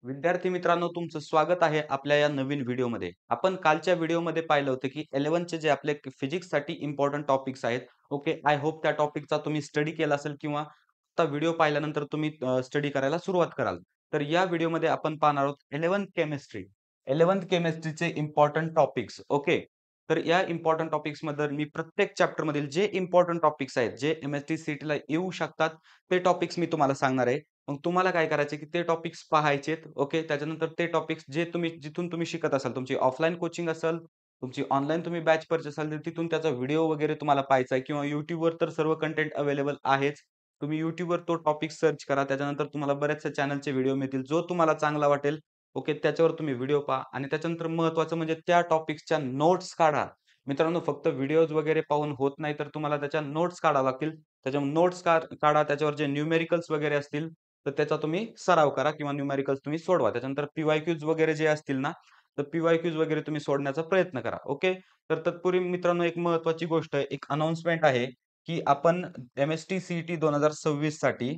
विद्यार्थी मित्रांनो, तुमचं स्वागत आहे आपल्या या नवीन व्हिडिओमध्ये. आपण कालच्या व्हिडिओमध्ये पाहिलं होतं, की 11th जे आपले फिजिक्ससाठी इम्पोर्टंट टॉपिक्स आहेत. ओके. आय होप त्या टॉपिकचा तुम्ही स्टडी केला असेल किंवा आता व्हिडिओ पाहिल्यानंतर तुम्ही स्टडी करायला सुरुवात कराल. तर या व्हिडिओमध्ये आपण पाहणार आहोत 11th केमिस्ट्री. 11th केमिस्ट्रीचे इम्पोर्टंट टॉपिक्स. ओके. तर या इम्पोर्टंट टॉपिक्समध्ये मी प्रत्येक चॅप्टरमधील जे इम्पोर्टंट टॉपिक्स आहेत, जे एम-एस-टी-सी-टीला येऊ शकतात, ते टॉपिक्स मी तुम्हाला सांगणार आहे. मग तुम्हाला काय करायचं की ते टॉपिक्स पाहायचेत. ओके. त्याच्यानंतर ते टॉपिक्स जे तुम्ही जिथून तुम्ही शिकत असाल, तुमची ऑफलाईन कोचिंग असेल, तुमची ऑनलाईन तुम्ही बॅच पर्चेस असेल, तर तिथून त्याचा व्हिडिओ वगैरे तुम्हाला पाहायचा आहे किंवा YouTubeवर तर सर्व कंटेंट अवेलेबल आहेच. तुम्ही YouTubeवर तो टॉपिक सर्च करा. त्याच्यानंतर तुम्हाला बऱ्याचशा चॅनलचे व्हिडिओ मिळतील. जो तुम्हाला चांगला वाटेल, ओके, त्याच्यावर तुम्ही व्हिडिओ पहा आणि त्याच्यानंतर महत्त्वाचं म्हणजे त्या टॉपिक्सच्या नोट्स काढा. मित्रांनो, फक्त व्हिडिओज वगैरे पाहून होत नाही, तर तुम्हाला त्याच्या नोट्स काढाव्या लागतील. त्याच्या नोट्स काढा. त्याच्यावर जे न्यूमेरिकल्स वगैरे असतील, तर त्याचा तुम्ही सराव करा किंवा न्यूमेरिकल्स तुम्ही सोडवा. त्याच्यानंतर पी-वाय-क्यूज वगैरे जे असतील ना, तर पी-वाय-क्यूज वगैरे तुम्ही सोडण्याचा प्रयत्न करा. ओके. तर तत्पूर्वी मित्रांनो, एक महत्त्वाची गोष्ट आहे, एक अनाउन्समेंट आहे, की आपण एम-एस-टी-सी-ई-टी 2026 साठी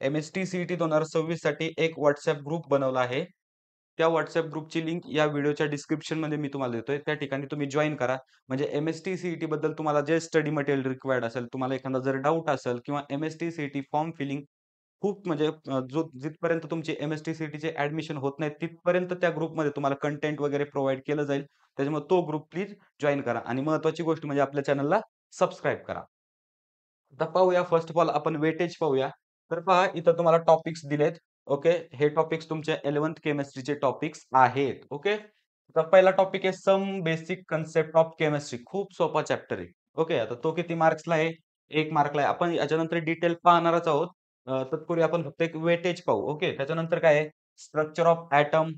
एम-एस-टी-सी-ई-टी 2026 साठी एक WhatsApp ग्रुप बनवला आहे. त्या WhatsApp ग्रुपची लिंक या व्हिडिओच्या डिस्क्रिप्शनमध्ये मी तुम्हाला देतोय. त्या ठिकाणी तुम्ही जॉइन करा. म्हणजे एम-एस-टी-सी-ई-टी बद्दल तुम्हाला जे स्टडी मटेरियल रिक्वायर्ड असेल, तुम्हाला एखादा जर डाउट असेल किंवा एम-एस-टी-सी-ई-टी फॉर्म फिलिंग खूप म्हणजे जिथपर्यंत तुमची एम-एस-टी-सी-ई-टीचे ॲडमिशन होत नाही, तिथपर्यंत त्या ग्रुपमध्ये तुम्हाला कंटेंट वगैरे प्रोव्हाईड केलं जाईल. त्याच्यामुळे तो ग्रुप प्लीज जॉइन करा आणि महत्त्वाची गोष्ट म्हणजे आपल्या चॅनलला सबस्क्राईब करा. आता पाहूया फर्स्ट ऑफ ऑल आपण वेटेज पाहूया. तर पहा इथं तुम्हाला टॉपिक्स दिलेत. ओके. हे टॉपिक्स तुमच्या 11th केमिस्ट्रीचे टॉपिक्स आहेत. ओके. तर पहिला टॉपिक आहे some basic concept of chemistry. खूप सोपा चॅप्टर आहे. ओके. आता तो किती मार्क्सला आहे? 1 मार्कला आहे. आपण याच्यानंतर डिटेल पाहणारच आहोत. तत्पूर्वी आपण फक्त एक वेटेज पाहू. ओके. त्याच्यानंतर काय आहे? स्ट्रक्चर ऑफ एटम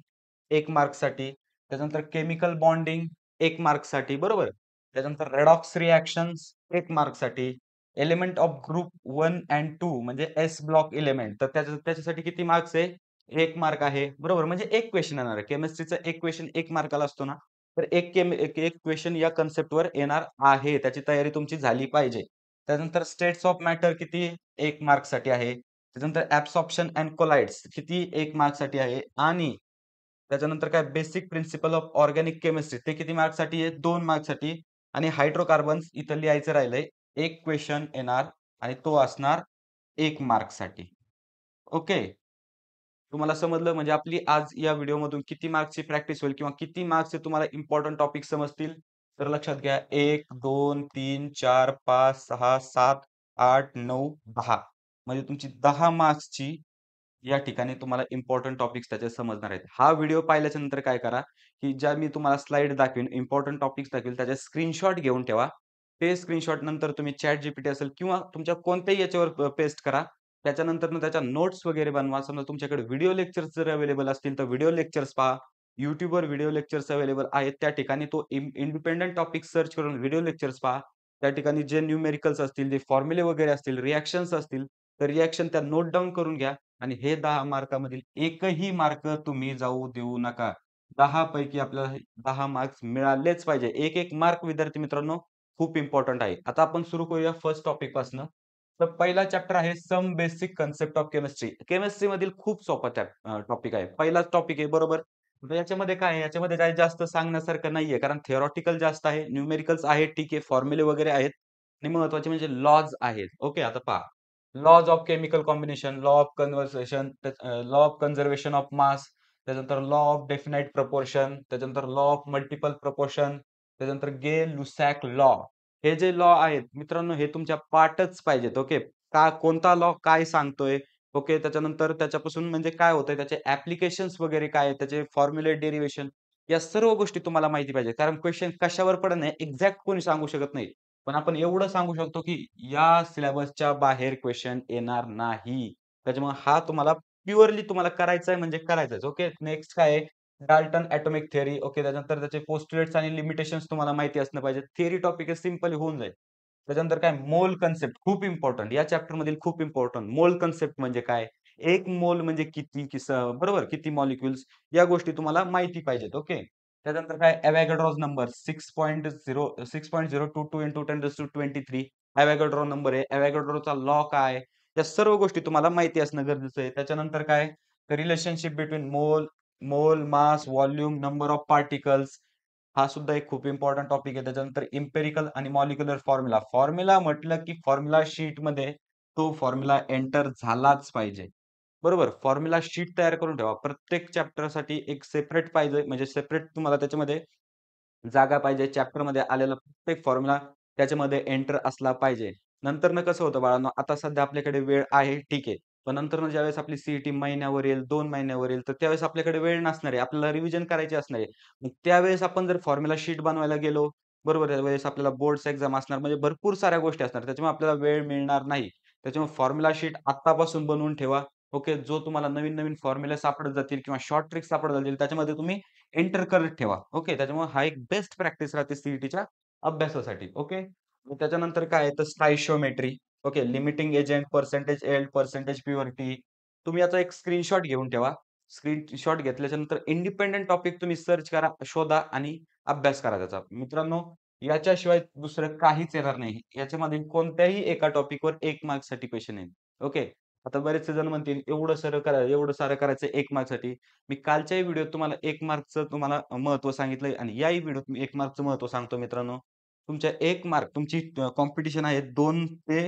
1 मार्कसाठी. त्याच्यानंतर केमिकल बॉन्डिंग 1 मार्कसाठी. बरोबर? त्याच्यानंतर रेडॉक्स रिएक्शन्स 1 मार्कसाठी. एलिमेंट ऑफ ग्रुप 1 एंड 2 म्हणजे एस ब्लॉक एलिमेंट तर त्याच्यासाठी किती मार्क्स आहे? 1 मार्क आहे. बरोबर. म्हणजे एक क्वेशन येणार आहे. केमिस्ट्रीचा एक क्वेशन 1 मार्काला असतो ना, तर एक क्वेशन या कन्सेप्टवर येणार आहे. त्याची तयारी तुमची झाली पाहिजे. त्यानंतर स्टेट्स ऑफ मॅटर किती 1 मार्कसाठी आहे. त्याच्यानंतर ॲब्सॉर्प्शन एंड कोलाइड्स किती 1 मार्कसाठी आहे आणि त्याच्यानंतर काय basic principle of organic chemistry ते किती मार्कसाठी आहे? 2 मार्कसाठी आणि हायड्रोकार्बन्स इथं लिहायचं राहिलंय. एक क्वेशन येणार आणि तो असणार 1 मार्कसाठी. ओके. तुम्हाला समजलं म्हणजे आपली आज या व्हिडिओमधून किती मार्क्सची प्रॅक्टिस होईल किंवा किती मार्क्सचे तुम्हाला इम्पोर्टंट टॉपिक समजतील? तर लक्षात घ्या 1, 2, 3, 4, 5, 6, 7, 8, 9, 10 म्हणजे तुमची 10 मार्क्सची या ठिकाणी तुम्हाला इम्पोर्टंट टॉपिक्स त्याचे समजणार आहेत. हा व्हिडिओ पाहिल्याच्या नंतर काय करा, की ज्या मी तुम्हाला स्लाईड दाखवीन, इम्पोर्टंट टॉपिक्स दाखवीन, त्याचे स्क्रीनशॉट घेऊन ठेवा. ते स्क्रीनशॉट नंतर तुम्ही ChatGPT असेल किंवा तुमच्या कोणत्याही याच्यावर पेस्ट करा. त्याच्यानंतर त्याच्या नोट्स वगैरे बनवा. समजा तुमच्याकडे व्हिडिओ लेक्चर्स जर अवेलेबल असतील, तर व्हिडिओ लेक्चर्स पहा. YouTubeवर व्हिडिओ लेक्चर्स अवेलेबल आहेत. त्या ठिकाणी तो इंडिपेंडंट टॉपिक सर्च करून व्हिडिओ लेक्चर्स पहा. त्या ठिकाणी जे न्यूमेरिकल्स असतील, जे फॉर्म्युले वगैरे असतील, रिएक्शन्स असतील, तर रिएक्शन त्या नोट डाउन करून घ्या. आणि हे 10 मार्कामधील एकही मार्क तुम्ही जाऊ देऊ नका. 10 पैकी आपल्याला 10 मार्क्स मिळालेच पाहिजे. एक-एक मार्क विद्यार्थी मित्रांनो खूप इम्पोर्टंट आहे. आता आपण सुरू करूया फर्स्ट टॉपिकपासनं. तर पहिला चॅप्टर आहे some basic concept of chemistry. केमिस्ट्रीमधील खूप सोपा टॉपिक आहे. पहिलाच टॉपिक आहे बरोबर. तर याच्यामध्ये काय आहे? याच्यामध्ये काही जास्त सांगण्यासारखं नाहीये कारण थियोरेटिकल जास्त आहे. न्यूमेरिकल्स आहेत, ठीक आहे. फॉर्म्युले वगैरे आहेत आणि महत्त्वाचे म्हणजे लॉज आहेत. ओके. आता पहा. Laws of chemical combination, law of conservation of mass, त्याच्यानंतर लॉ ऑफ डेफिनाइट प्रपोर्शन, त्याच्यानंतर लॉ ऑफ मल्टिपल प्रपोर्शन, त्याच्यानंतर गे-लुसॅक लॉ. हे जे लॉ आहेत मित्रांनो, हे तुमच्या पाठच पाहिजेत. ओके. कोणता लॉ काय सांगतोय? ओके. त्याच्यानंतर त्याच्यापासून म्हणजे काय होतंय, त्याचे ॲप्लिकेशन्स वगैरे काय आहेत, त्याचे फॉर्म्युले डेरिव्हेशन या सर्व गोष्टी तुम्हाला माहिती पाहिजे. कारण क्वेशन कशावर पडत नाही एक्झॅक्ट कोणी सांगू शकत नाही. पण आपण एवढं सांगू शकतो, की या सिलेबसच्या बाहेर क्वेशन येणार नाही. त्याच्यामुळे हा तुम्हाला प्युअरली तुम्हाला करायचा आहे म्हणजे करायचाच. ओके. नेक्स्ट काय आहे? Dalton atomic theory. ओके. त्याच्यानंतर त्याचे पोस्टुलेट्स आणि लिमिटेशन्स तुम्हाला माहिती असणं पाहिजे. थिअरी टॉपिक आहे सिंपली होऊन जाईल. त्याच्यानंतर काय मोल कन्सेप्ट खूप इम्पोर्टंट या चॅप्टरमधील खूप इम्पोर्टंट. मोल कन्सेप्ट म्हणजे काय? 1 मोल म्हणजे किती बरोबर किती मॉलिक्युल्स या गोष्टी तुम्हाला माहिती पाहिजेत. ओके. त्याच्यानंतर काय अवोगाड्रोज नंबर 6.022 इंटू 1023 अवोगाड्रो नंबर आहे. अवोगाड्रोचा लॉ काय? या सर्व गोष्टी तुम्हाला माहिती असणं गरजेचं आहे. त्याच्यानंतर काय? रिलेशनशिप बिटवीन मोल मोल, मास, व्हॉल्यूम, नंबर ऑफ पार्टिकल्स हा सुद्धा एक खूप इम्पॉर्टंट टॉपिक आहे. त्याच्यानंतर इम्पेरिकल आणि मॉलिक्युलर फॉर्म्युला. फॉर्म्युला म्हटलं की फॉर्म्युला शीटमध्ये तो फॉर्म्युला एंटर झालाच पाहिजे. बरोबर. फॉर्म्युला शीट तयार करून ठेवा. प्रत्येक चॅप्टरसाठी एक सेपरेट पाहिजे म्हणजे सेपरेट तुम्हाला त्याच्यामध्ये जागा पाहिजे. चॅप्टरमध्ये आलेला प्रत्येक फॉर्म्युला त्याच्यामध्ये एंटर असला पाहिजे. नंतरनं कसं होतं बाळांनो, आता सध्या आपल्याकडे वेळ आहे, ठीक आहे. पण नंतरनं ज्यावेळेस आपली सी महिन्यावर येईल, 2 महिन्यावर येईल, तर त्यावेळेस आपल्याकडे वेळ नसणार आहे. आपल्याला रिव्हिजन करायची असणार आहे. मग त्यावेळेस आपण जर फॉर्म्युला शीट बनवायला गेलो, बरोबर, त्यावेळेस आपल्याला बोर्ड्स एक्झाम असणार, म्हणजे भरपूर साऱ्या गोष्टी असणार. त्याच्यामुळे आपल्याला वेळ मिळणार नाही. त्याच्यामुळे फॉर्म्युला शीट आत्तापासून बनवून ठेवा. ओके. जो तुम्हाला नवीन-नवीन फॉर्म्युले सापडत जातील किंवा शॉर्ट ट्रिक्स सापडत जातील, त्याच्यामध्ये तुम्ही एंटर करत ठेवा. ओके. त्याच्यामुळे हा एक बेस्ट प्रॅक्टिस राहते सी अभ्यासासाठी. ओके. मग त्याच्यानंतर काय आहे तर stoichiometry. Okay. Limiting agent, percentage yield, percentage purity. तुम्ही याचा एक स्क्रीनशॉट घेऊन ठेवा. स्क्रीनशॉट घेतल्याच्यानंतर इंडिपेंडंट टॉपिक तुम्ही सर्च करा, शोधा आणि अभ्यास करा त्याचा. मित्रांनो, याच्याशिवाय दुसरं काहीच येणार नाही. याच्यामध्ये कोणत्याही एका टॉपिकवर 1 मार्क्ससाठी क्वेशन येईल. ओके. आता बरेचसे जण म्हणतील, एवढं सारं करायचं 1 मार्क्ससाठी. मी कालच्याही व्हिडिओत तुम्हाला 1 मार्कचं तुम्हाला महत्त्व सांगितलंय आणि याही व्हिडिओत मी 1 मार्कचं महत्त्व सांगतो मित्रांनो. तुमच्या 1 मार्क तुमची कॉम्पिटिशन आहे 2 ते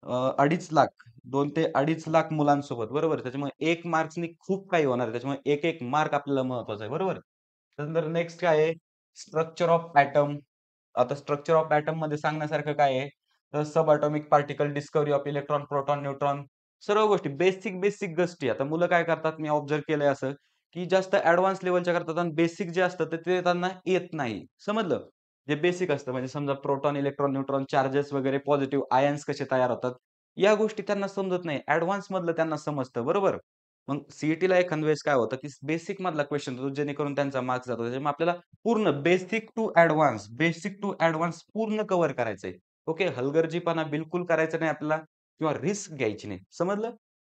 2.5 लाख 2 ते 2.5 लाख मुलांसोबत बरोबर. त्याच्यामुळे 1 मार्क्सनी खूप काही होणार आहे. त्याच्यामुळे 1-1 मार्क आपल्याला महत्त्वाचा आहे बरोबर. त्यानंतर नेक्स्ट काय आहे स्ट्रक्चर ऑफ ॲटम. आता स्ट्रक्चर ऑफ ॲटममध्ये सांगण्यासारखं काय आहे? तर sub atomic particle, discovery of electron, proton, neutron सर्व गोष्टी बेसिक गोष्टी. आता मुलं काय करतात मी ऑब्झर्व्ह केलंय असं, की जास्त ॲडव्हान्स लेव्हलच्या करतात आणि बेसिक जे असतं तर ते त्यांना येत नाही. समजलं? जे बेसिक असतं म्हणजे समजा प्रोटॉन, इलेक्ट्रॉन, न्यूट्रॉन, चार्जेस वगैरे पॉझिटिव्ह आयन्स कसे तयार होतात. या गोष्टी त्यांना समजत नाही. ॲडव्हान्स मधलं त्यांना समजतं बरोबर. मग सी-ई-टीला एखाद्या वेळेस काय होतं, की बेसिक मधला क्वेशन येतो जेणेकरून त्यांचा मार्क्स जातो. त्याच्यामुळे आपल्याला पूर्ण बेसिक टू ॲडव्हान्स पूर्ण कव्हर करायचंय. ओके. हलगर्जीपणा बिलकुल करायचा नाही आपल्याला किंवा रिस्क घ्यायची नाही. समजलं?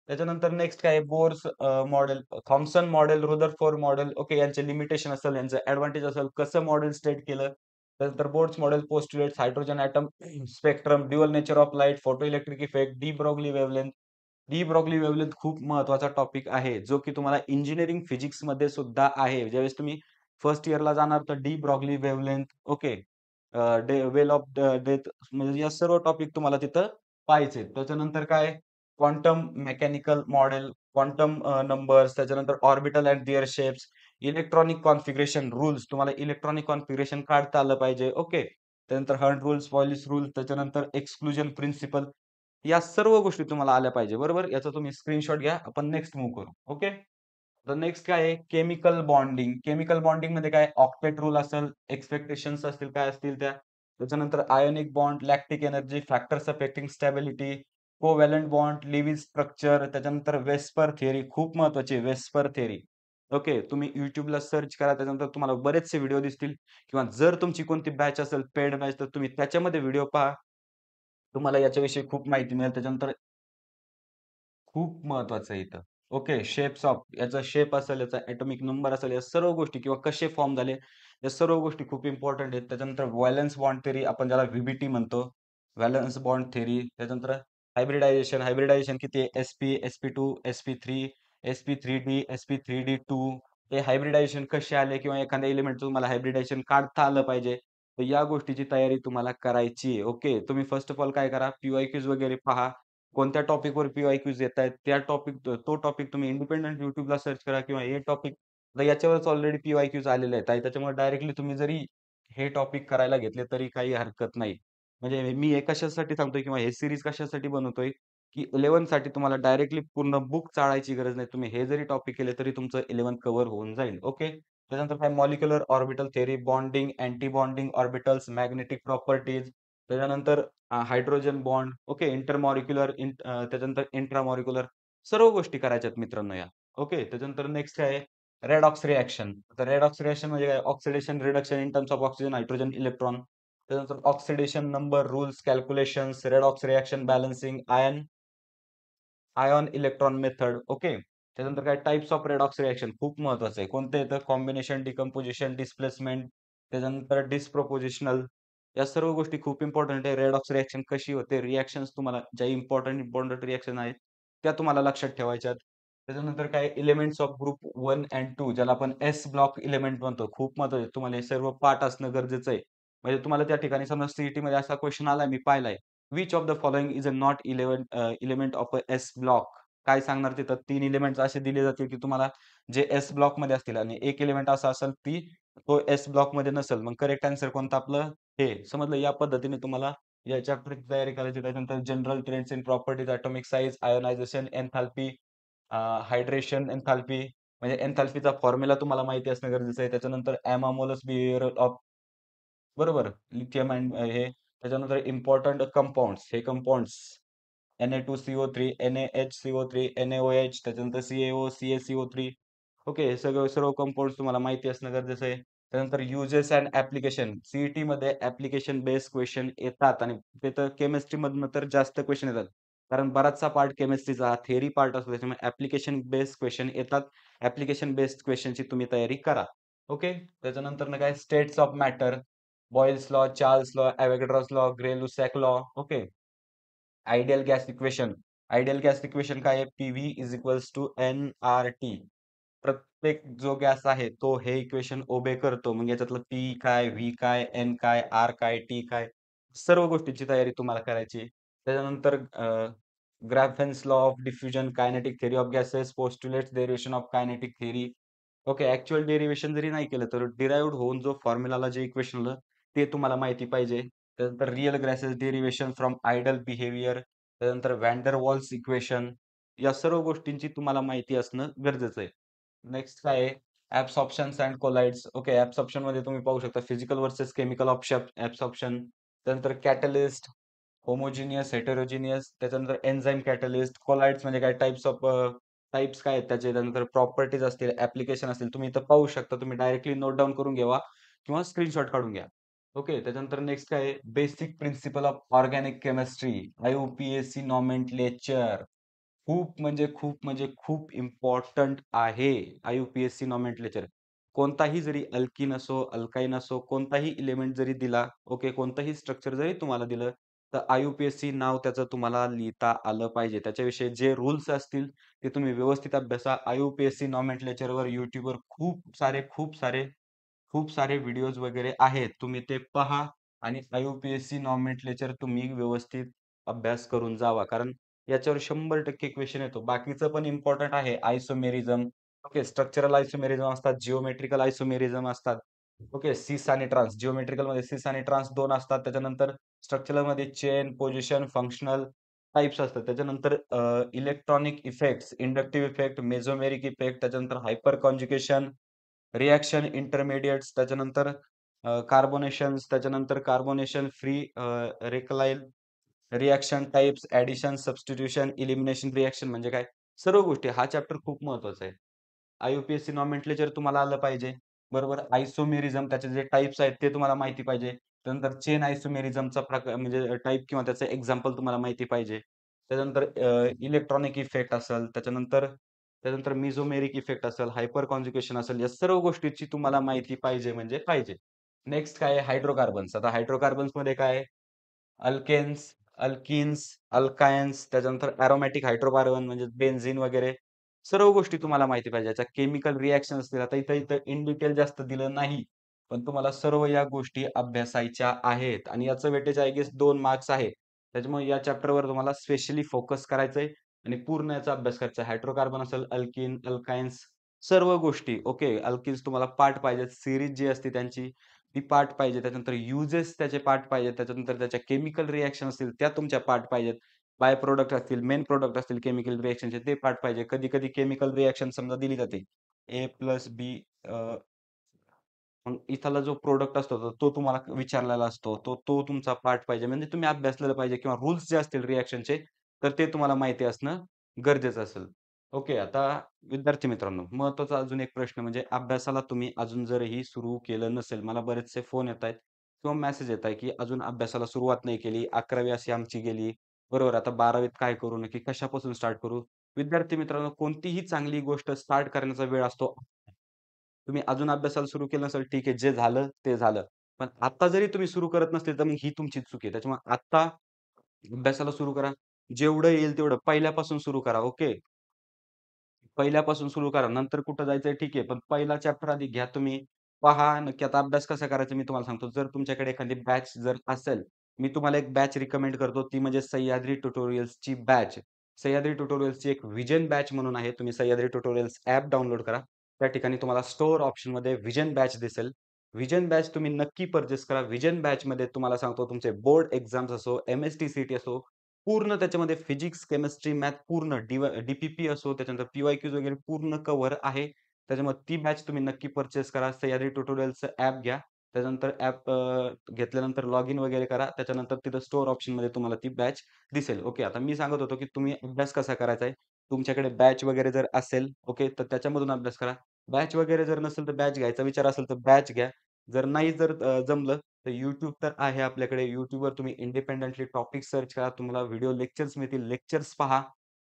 त्याच्यानंतर नेक्स्ट काय आहे Bohr's model, Thomson model, Rutherford model okay यांचे लिमिटेशन असेल, यांचं एडवांटेज असेल, कसं मॉडेल स्टेट केलं. त्यानंतर Bohr's model, postulates, hydrogen atom, spectrum, dual nature of light, photo electric effect, de Broglie wavelength. De Broglie wavelength खूप महत्त्वाचा टॉपिक आहे, जो की तुम्हाला इंजिनिअरिंग फिजिक्समध्ये सुद्धा आहे. ज्यावेळेस तुम्ही फर्स्ट इयरला जाणार तर डी ब्रॉग्ली वेव्हलेंथ ओके. वेल ऑफ डेथ म्हणजे या सर्व टॉपिक तुम्हाला तिथं पाहायचे. त्याच्यानंतर काय quantum mechanical model, quantum numbers, त्याच्यानंतर orbital and their shapes, electronic configuration rules. तुम्हाला इलेक्ट्रॉनिक कॉन्फिगरेशन काढता आलं पाहिजे. ओके. त्यानंतर हंड रूल्स, पॉलिश रूल्स, त्याच्यानंतर एक्सक्लुजन प्रिन्सिपल. या सर्व गोष्टी तुम्हाला आल्या पाहिजे. बरोबर? याचा तुम्ही स्क्रीनशॉट घ्या. आपण नेक्स्ट मूव्ह करू. ओके. तर नेक्स्ट काय आहे केमिकल बॉन्डिंग. केमिकल बॉन्डिंगमध्ये काय ऑक्टेट रूल असेल, एक्स्पेक्टेशन्स असतील काय असतील त्या. त्याच्यानंतर ionic bond, lattice energy, factors affecting stability, covalent bond, Lewis structure, त्याच्यानंतर वेस्पर थिअरी खूप महत्त्वाची आहे वेस्पर थिअरी. ओके. तुम्ही YouTubeला सर्च करा. त्याच्यानंतर तुम्हाला बरेचसे व्हिडिओ दिसतील किंवा जर तुमची कोणती बॅच असेल पेड बॅच तर तुम्ही त्याच्यामध्ये व्हिडिओ पहा. तुम्हाला याच्याविषयी खूप माहिती मिळेल. त्याच्यानंतर खूप महत्वाचं आहे इथं. ओके. शेप्स ऑफ याचा शेप असेल, याचा एटॉमिक नंबर असेल, या सर्व गोष्टी किंवा कसे फॉर्म झाले, या सर्व गोष्टी खूप इम्पोर्टंट आहेत. त्याच्यानंतर व्हॅलन्स बॉन्ड थिअरी आपण ज्याला व्ही म्हणतो. Valence bond theory. त्याच्यानंतर हायब्रिडायझेशन किती आहे? sp2, sp3, sp3d, sp3d2 हे हायब्रिडायझेशन कसे आले किंवा एखाद्या एलिमेंटचं तुम्हाला हायब्रिडायझेशन काढता आलं पाहिजे. तर या गोष्टीची तयारी तुम्हाला करायची आहे. ओके. तुम्ही फर्स्ट ऑफ ऑल काय करा, पी-वाय-क्यूज वगैरे पहा. कोणत्या टॉपिकवर पी-वाय-क्यूज येतायत, त्या टॉपिक तो टॉपिक तुम्ही इंडिपेंडंट YouTubeला सर्च करा किंवा हे टॉपिक आता याच्यावरच ऑलरेडी पी-वाय-क्यूज आलेले आहेत आणि त्याच्यामुळे डायरेक्टली तुम्ही जरी हे टॉपिक करायला घेतले तरी काही हरकत नाही. म्हणजे मी हे कशासाठी सांगतोय किंवा हे सीरीज कशासाठी बनवतोय, की 11 साठी तुम्हाला डायरेक्टली पूर्ण बुक चाळायची गरज नाही. तुम्ही हे जरी टॉपिक केले तरी तुमचं 11 कव्हर होऊन जाईल. ओके. त्याच्यानंतर काय molecular orbital theory, bonding, anti bonding orbitals, magnetic properties त्याच्यानंतर हायड्रोजन बॉन्ड, ओके, त्याच्यानंतर इंट्रामॉलिक्युलर सर्व गोष्टी करायच्यात मित्रांनो या. ओके. त्याच्यानंतर नेक्स्ट काय आहे? Redox reaction. तर रेडॉक्स रिएक्शन म्हणजे काय? Oxidation, reduction in terms of oxygen, hydrogen, electron. त्याच्यानंतर oxidation number, rules, calculations, redox reaction, balancing, ion electron method. Okay. त्याच्यानंतर काय टाइप्स ऑफ रेडॉक्स रिएक्शन खूप महत्वाचं आहे. कोणते येतं? कॉम्बिनेशन, डिकंपोजिशन, डिस्प्लेसमेंट, त्याच्यानंतर डिस्प्रोपोजिशनल. या सर्व गोष्टी खूप इम्पोर्टंट आहे. रेडॉक्स रिएक्शन कशी होते? रिएक्शन्स तुम्हाला ज्या इम्पोर्टंट रिएक्शन आहेत, त्या तुम्हाला लक्षात ठेवायच्यात. त्याच्यानंतर काय एलिमेंट्स ऑफ ग्रुप 1 अँड 2 ज्याला आपण एस ब्लॉक एलिमेंट म्हणतो. खूप महत्वाचं आहे. तुम्हाला हे सर्व पाठ असणं गरजेचं आहे. म्हणजे तुम्हाला त्या ठिकाणी समजा सी-ई-टीमध्ये असा क्वेशन आलाय मी पाहिलाय. Which of the following is a not element of a S block? काय सांगणार तिथं 3 एलिमेंट्स असे दिले जातील, की तुम्हाला जे एस ब्लॉकमध्ये असतील आणि एक एलिमेंट असा असेल, ती तो एस ब्लॉकमध्ये नसेल. मग करेक्ट आन्सर कोणतं आपलं? हे. समजलं? या पद्धतीने तुम्हाला या चॅप्टरची तयारी करायची. त्याच्यानंतर general trends in properties, atomic size, ionization, enthalpy, hydration, enthalpy म्हणजे एन्थाल्पीचा फॉर्म्युला तुम्हाला माहिती असणं गरजेचं आहे. त्याच्यानंतर अमोलस बिहेवियर ऑफ बरोबर, लिथियम अँड हे त्याच्यानंतर इम्पोर्टंट कंपाउंड्स, हे कंपाउंड्स Na2CO3, NaHCO3, NaOH त्याच्यानंतर CaO, CaCO3 ओके. हे सगळं सर्व कंपाउंड्स तुम्हाला माहिती असणं गरजेचं आहे. त्यानंतर युजेस अँड ॲप्लिकेशन. सी-ई-टीमध्ये ॲप्लिकेशन बेस्ड क्वेशन येतात आणि ते तर केमिस्ट्रीमधनं तर जास्त क्वेशन येतात. कारण बराचसा पार्ट केमिस्ट्रीचा थिअरी पार्ट असतो. त्याच्यामुळे ॲप्लिकेशन बेस्ड क्वेशन येतात. ॲप्लिकेशन बेस्ड क्वेशनची तुम्ही तयारी करा. ओके. त्याच्यानंतरनं काय states of matter, Boyle's law, Charles law, Avogadro's law, Gay Lussac law. Okay. Ideal gas equation. Ideal gas equation काय आहे? PV is equals to NRT. प्रत्येक जो गॅस आहे तो हे इक्वेशन ओबे करतो. मग याच्यातलं पी काय, व्ही काय, एन काय, आर काय, टी काय, सर्व गोष्टींची तयारी तुम्हाला करायची. त्याच्यानंतर Graham's law of diffusion, kinetic theory of gases, postulates, derivation of kinetic theory. Okay. Actual derivation जरी नाही केलं तर डिराइव्हड होऊन जो फॉर्म्युलाला जे इक्वेशन आलं ते तुम्हाला माहिती पाहिजे. त्यानंतर real gases derivation from ideal behaviour, त्यानंतर व्हॅन डर वॉल्स इक्वेशन, या सर्व गोष्टींची तुम्हाला माहिती असणं गरजेचं आहे. नेक्स्ट काय आहे? ॲब्सॉर्प्शन्स अँड कोलाइड्स. ओके. ॲब्सॉर्प्शनमध्ये तुम्ही पाहू शकता फिजिकल व्हर्सेस केमिकल ॲब्सॉर्प्शन. त्यानंतर कॅटलिस्ट, होमोजिनियस, हेटेरोजिनियस, त्याच्यानंतर एन्झाइम कॅटलिस्ट, कोलाइड्स म्हणजे काय टाइप्स काय आहेत त्याचे, त्यानंतर प्रॉपर्टीज असतील, ॲप्लिकेशन असतील. तुम्ही इथं पाहू शकता. तुम्ही डायरेक्टली नोट डाउन करून घ्यावा किंवा स्क्रीनशॉट काढून घ्या. ओके. त्याच्यानंतर नेक्स्ट काय आहे? Basic principle of organic chemistry, IUPAC nomenclature. खूप इम्पोर्टंट आहे आय-यू-पी-ए-सी नॉमेनक्लेचर. कोणताही जरी अल्कीन असो, अल्काईन असो, कोणताही एलिमेंट जरी दिला, ओके, कोणतंही स्ट्रक्चर जरी तुम्हाला दिलं, तर आय-यू-पी-ए-सी नाव त्याचं तुम्हाला लिहिता आलं पाहिजे. त्याच्याविषयी जे रूल्स असतील ते तुम्ही व्यवस्थित अभ्यासा. आय-यू-पी-ए-सी नॉमेनक्लेचरवर YouTubeवर खूप सारे व्हिडिओज वगैरे आहेत. तुम्ही ते पहा आणि आय-यू-पी-ए-सी नॉमेनक्लेचर तुम्ही व्यवस्थित अभ्यास करून जावा. कारण याच्यावर 100% क्वेशन येतो. बाकीचं पण इम्पोर्टंट आहे. आयसोमेरिझम, ओके, स्ट्रक्चरल आयसोमेरिझम असतात, जिओमेट्रिकल आयसोमेरिझम असतात. ओके, सिस आणि ट्रान्स. जिओमेट्रिकलमध्ये सिस आणि ट्रान्स 2 असतात. त्याच्यानंतर स्ट्रक्चरलमध्ये चेन, पोझिशन, फंक्शनल टाइप्स असतात. त्याच्यानंतर electronic effects, inductive effect, mesomeric effect, त्याच्यानंतर हायपर कॉन्जुगेशन, रिएक्शन इंटरमिडिएट्स, त्याच्यानंतर कार्बोनेशन्स, त्याच्यानंतर carbocation free radical reaction types, addition, substitution, elimination reaction म्हणजे काय? सर्व गोष्टी. हा चॅप्टर खूप महत्वाचा आहे. आय-यू-पी-ए-सी नॉमेनक्लेचर तुम्हाला आलं पाहिजे. बरोबर. आयसोमेरिझम त्याचे जे टाइप्स आहेत ते तुम्हाला माहिती पाहिजे. त्यानंतर चेन आयसोमेरिझमचा प्रकार म्हणजे टाइप किंवा त्याचं एक्झाम्पल तुम्हाला माहिती पाहिजे. त्याच्यानंतर इलेक्ट्रॉनिक इफेक्ट असेल, त्याच्यानंतर मेसोमेरिक इफेक्ट असेल, हायपर कॉन्जुगेशन असेल, या सर्व गोष्टीची तुम्हाला माहिती पाहिजे म्हणजे पाहिजे. नेक्स्ट काय आहे? हायड्रोकार्बन्स. आता हायड्रोकार्बन्समध्ये काय आहे? अल्केन्स, अल्किन्स, अल्कायन्स, त्याच्यानंतर एरोमॅटिक हायड्रोकार्बन म्हणजे बेन्झीन वगैरे सर्व गोष्टी तुम्हाला माहिती पाहिजे. याच्या केमिकल रिएक्शन असतील. आता इथं इथं इन डिटेल जास्त दिलं नाही. पण तुम्हाला सर्व या गोष्टी अभ्यासायच्या आहेत आणि याचं वेटेज आय गेस 2 मार्क्स आहे. त्याच्यामुळे या चॅप्टरवर तुम्हाला स्पेशली फोकस करायचंय आणि पूर्ण याचा अभ्यास करायचा आहे. हायड्रोकार्बन असेल, अल्किन, अल्काइन्स सर्व गोष्टी. ओके. अल्किन्स तुम्हाला पार्ट पाहिजेत. सीरीज जी असते त्यांची ती पार्ट पाहिजे. त्याच्यानंतर युजेस त्याचे पार्ट पाहिजेत. त्याच्यानंतर त्याच्या केमिकल रिएक्शन असतील त्या तुमच्या पार्ट पाहिजेत. बाय प्रॉडक्ट असतील, मेन प्रॉडक्ट असतील केमिकल रिएक्शनचे ते पार्ट पाहिजे. कधी-कधी केमिकल रिएक्शन समजा दिली जाते. A+B मग इथला जो प्रॉडक्ट असतो तो तुम्हाला विचारलेला असतो. तो तुमचा पार्ट पाहिजे. म्हणजे तुम्ही अभ्यासलेलं पाहिजे किंवा रूल्स जे असतील रिएक्शनचे तर ते तुम्हाला माहिती असणं गरजेचं असेल. ओके. आता विद्यार्थी मित्रांनो, महत्त्वाचा अजून एक प्रश्न म्हणजे अभ्यासाला तुम्ही अजून जरही सुरू केलं नसेल, मला बरेचसे फोन येतायत किंवा मेसेज येताय, की अजून अभ्यासाला सुरुवात नाही केली, 11वी अशी आमची गेली. बरोबर, आता 12वीत काय करू नक्की, कशापासून स्टार्ट करू? विद्यार्थी मित्रांनो, कोणतीही चांगली गोष्ट स्टार्ट करण्याचा वेळ असतो. तुम्ही अजून अभ्यासाला सुरू केलं नसेल, ठीक आहे. जे झालं ते झालं. पण आता जरी तुम्ही सुरू करत नसतील, तर मग ही तुमची चूक आहे. त्याच्यामुळे आत्ता अभ्यासाला सुरू करा. जेवढं येईल तेवढं पहिल्यापासून सुरू करा. ओके. पहिल्यापासून सुरू करा. नंतर कुठं जायचंय ठीक आहे. पण पहिला चॅप्टर आधी घ्या तुम्ही. पहा नक्की आता अभ्यास कसा करायचा मी तुम्हाला सांगतो. जर तुमच्याकडे एखादी बॅच जर असेल, मी तुम्हाला एक बॅच रिकमेंड करतो. ती म्हणजे सह्याद्री ट्युटोरियल्सची बॅच. सह्याद्री ट्युटोरियल्सची एक व्हिजन बॅच म्हणून आहे. तुम्ही सह्याद्री ट्युटोरियल्स ॲप डाउनलोड करा. त्या ठिकाणी तुम्हाला स्टोअर ऑप्शनमध्ये व्हिजन बॅच दिसेल. व्हिजन बॅच तुम्ही नक्की पर्चेस करा. व्हिजन बॅचमध्ये तुम्हाला सांगतो तुमचे बोर्ड एक्झाम्स असो, एम-एस-टी-सी-टी असो, पूर्ण त्याच्यामध्ये फिजिक्स, केमिस्ट्री, मॅथ पूर्ण डी-पी-पी असो, त्याच्यानंतर पी-वाय-क्यूज वगैरे पूर्ण कव्हर आहे. त्याच्यामुळे ती बॅच तुम्ही नक्की पर्चेस करा. सह्याद्री ट्युटोरियल्सचं ॲप घ्या. त्याच्यानंतर ॲप घेतल्यानंतर लॉग इन वगैरे करा. त्याच्यानंतर तिथं स्टोअर ऑप्शनमध्ये तुम्हाला ती बॅच दिसेल. ओके. आता मी सांगत होतो, की तुम्ही अभ्यास कसा करायचा आहे. तुमच्याकडे बॅच वगैरे जर असेल, ओके, तर त्याच्यामधून अभ्यास करा. बॅच वगैरे जर नसेल, तर बॅच घ्यायचा विचार असेल, तर बॅच घ्या. जर नाही जमलं, तर YouTube तर आहे आपल्याकडे. YouTubeवर तुम्ही इंडिपेंडेंटली टॉपिक सर्च करा. तुम्हाला व्हिडिओ लेक्चर्स मिळतील. लेक्चर्स पहा.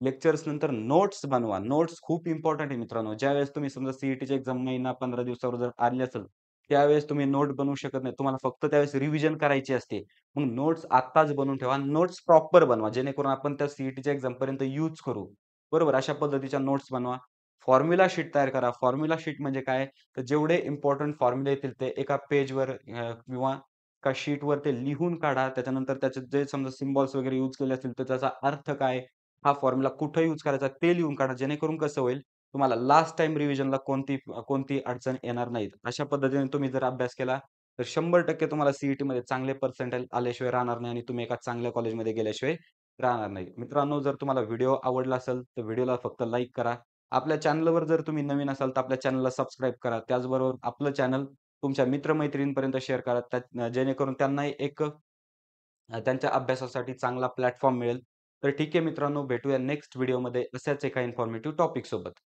लेक्चर्स नंतर नोट्स बनवा. नोट्स खूप इम्पोर्टंट आहे मित्रांनो. ज्यावेळेस तुम्ही समजा सी-ई-टीची एक्झाम महिना 15 दिवसावर जर आली असेल, त्यावेळेस तुम्ही नोट बनवू शकत नाही. तुम्हाला फक्त त्यावेळेस रिव्हिजन करायची असते. मग नोट्स आत्ताच बनवून ठेवा. नोट्स प्रॉपर बनवा. जेणेकरून आपण त्या सी-ई-टीच्या एक्झामपर्यंत यूज करू. बरोबर. अशा पद्धतीच्या नोट्स बनवा. फॉर्म्युला शीट तयार करा. फॉर्म्युला शीट म्हणजे काय? तर जेवढे इम्पोर्टंट फॉर्म्युले येतील ते एका पेजवर किंवा एका शीटवर ते लिहून काढा. त्याच्यानंतर त्याचे जे समजा सिम्बॉल्स वगैरे यूज केले असतील, तर त्याचा अर्थ काय? हा फॉर्म्युला कुठे यूज करायचा ते लिहून काढा. जेणेकरून कसं होईल, तुम्हाला लास्ट टाईम रिव्हिजनला कोणती अडचण येणार नाहीत. अशा पद्धतीने तुम्ही जर अभ्यास केला, तर 100% तुम्हाला सी-ई-टीमध्ये चांगले पर्सेंटाइल आल्याशिवाय राहणार नाही आणि तुम्ही एका चांगल्या कॉलेजमध्ये गेल्याशिवाय राहणार नाही. मित्रांनो, जर तुम्हाला व्हिडिओ आवडला असेल, तर व्हिडिओला फक्त लाईक करा. आपल्या चॅनलवर जर तुम्ही नवीन असाल, तर आपल्या चॅनलला सबस्क्राईब करा. त्याचबरोबर आपलं चॅनल तुमच्या मित्र-मैत्रिणींपर्यंत शेअर करा. जेणेकरून त्यांनाही एक त्यांच्या अभ्यासासाठी चांगला प्लॅटफॉर्म मिळेल. तर ठीक आहे मित्रांनो, भेटूया नेक्स्ट व्हिडिओमध्ये अशाच एका इन्फॉर्मेटिव्ह टॉपिक सोबत.